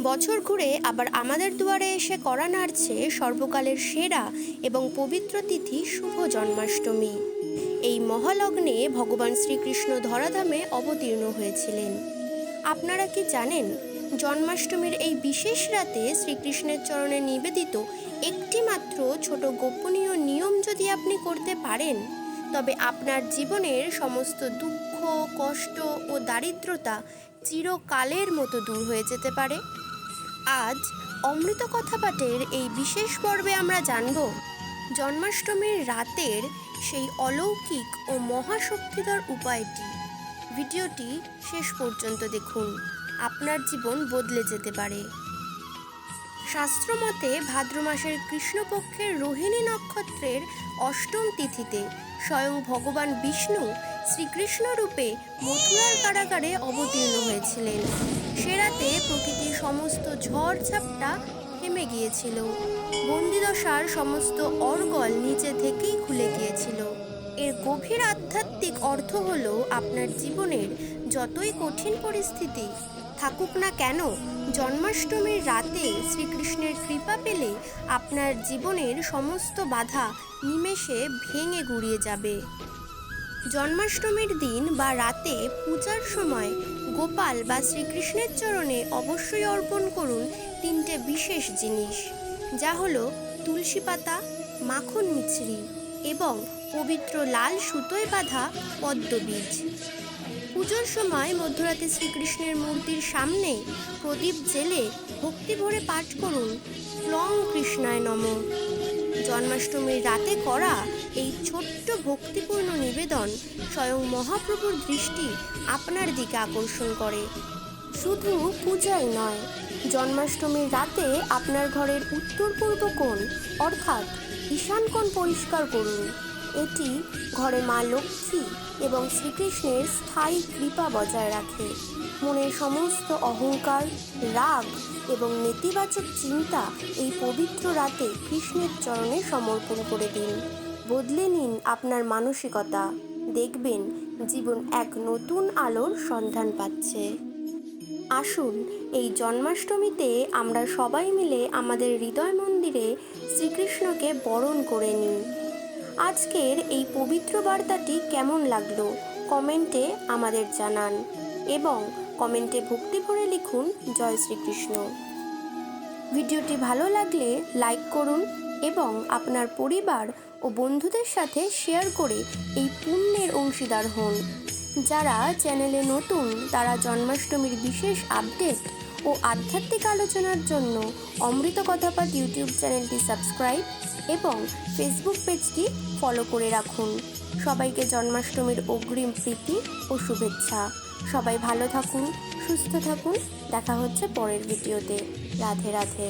বছর ঘুরে আবার আমাদের দুয়ারে এসে কড়া নাড়ছে সর্বকালের সেরা এবং পবিত্র তিথি শুভ জন্মাষ্টমী। এই মহালগ্নে ভগবান শ্রীকৃষ্ণ ধরাধামে অবতীর্ণ হয়েছিলেন। আপনারা কি জানেন, জন্মাষ্টমীর এই বিশেষ রাতে শ্রীকৃষ্ণের চরণে নিবেদিত একটি মাত্র ছোট গোপনীয় নিয়ম যদি আপনি করতে পারেন, তবে আপনার জীবনের সমস্ত দুঃখ, কষ্ট ও দারিদ্রতা চিরকালের মতো দূর হয়ে যেতে পারে। আজ অমৃত কথা পাঠের এই বিশেষ পর্বে আমরা জানব জন্মাষ্টমীর রাতের সেই অলৌকিক ও মহাশক্তিধর উপায়টি। ভিডিওটি শেষ পর্যন্ত দেখুন, আপনার জীবন বদলে যেতে পারে। শাস্ত্রমতে ভাদ্র মাসের কৃষ্ণপক্ষের রোহিণী নক্ষত্রের অষ্টম তিথিতে স্বয়ং ভগবান বিষ্ণু শ্রীকৃষ্ণ রূপে মথুরার কারাগারে অবতীর্ণ হয়েছিলেন। সে রাতে প্রকৃতির সমস্ত ঝড়ঝাপটা থেমে গিয়েছিল, বন্দিদশার সমস্ত অর্গল নিচে থেকেই খুলে গিয়েছিল। এর গভীর আধ্যাত্মিক অর্থ হলো, আপনার জীবনের যতই কঠিন পরিস্থিতি থাকুক না কেন, জন্মাষ্টমীর রাতে শ্রীকৃষ্ণের কৃপা পেলে আপনার জীবনের সমস্ত বাধা নিমেষে ভেঙে গুড়িয়ে যাবে। জন্মাষ্টমীর দিন বা রাতে পূজার সময় গোপাল বা শ্রীকৃষ্ণের চরণে অবশ্যই অর্পণ করুন তিনটে বিশেষ জিনিস, যা হলো তুলসী পাতা, মাখন মিছরি এবং পবিত্র লাল সুতোয় বাঁধা পদ্মবীজ। পুজোর সময় মধ্যরাতে শ্রীকৃষ্ণের মূর্তির সামনে প্রদীপ জেলে ভক্তি ভরে পাঠ করুন ক্লং কৃষ্ণায় নমঃ। জন্মাষ্টমীর রাতে করা এই ছোট্ট ভক্তিপূর্ণ নিবেদন স্বয়ং মহাপ্রভুর দৃষ্টি আপনার দিকে আকর্ষণ করে। শুধু পূজাই নয়, জন্মাষ্টমীর রাতে আপনার ঘরের উত্তর পূর্ব কোণ অর্থাৎ ঈশান কোণ পরিষ্কার করুন। এটি ঘরে মা লক্ষ্মী এবং শ্রীকৃষ্ণের স্থায়ী কৃপা বজায় রাখে। মনের সমস্ত অহংকার, রাগ এবং নেতিবাচক চিন্তা এই পবিত্র রাতে কৃষ্ণের চরণে সমর্পণ করে দিন। বদলে নিন আপনার মানসিকতা, দেখবেন জীবন এক নতুন আলোর সন্ধান পাচ্ছে। আসুন এই জন্মাষ্টমীতে আমরা সবাই মিলে আমাদের হৃদয় মন্দিরে শ্রীকৃষ্ণকে বরণ করে নিই। আজকের এই পবিত্র বার্তাটি কেমন লাগলো কমেন্টে আমাদের জানান এবং কমেন্টে ভক্তি ভরে লিখুন জয় শ্রীকৃষ্ণ। ভিডিওটি ভালো লাগলে লাইক করুন এবং আপনার পরিবার ও বন্ধুদের সাথে শেয়ার করে এই পুণ্যের অংশীদার হন। যারা চ্যানেলে নতুন তারা জন্মাষ্টমীর বিশেষ আপডেট ও আধ্যাত্মিক আলোচনার জন্য অমৃত কথা পাঠ ইউটিউব চ্যানেলটি সাবস্ক্রাইব এবং ফেসবুক পেজটি ফলো করে রাখুন। সবাইকে জন্মাষ্টমীর অগ্রিম প্রীতি ও শুভেচ্ছা। সবাই ভালো থাকুন, সুস্থ থাকুন। দেখা হচ্ছে পরের ভিডিওতে। রাধে রাধে।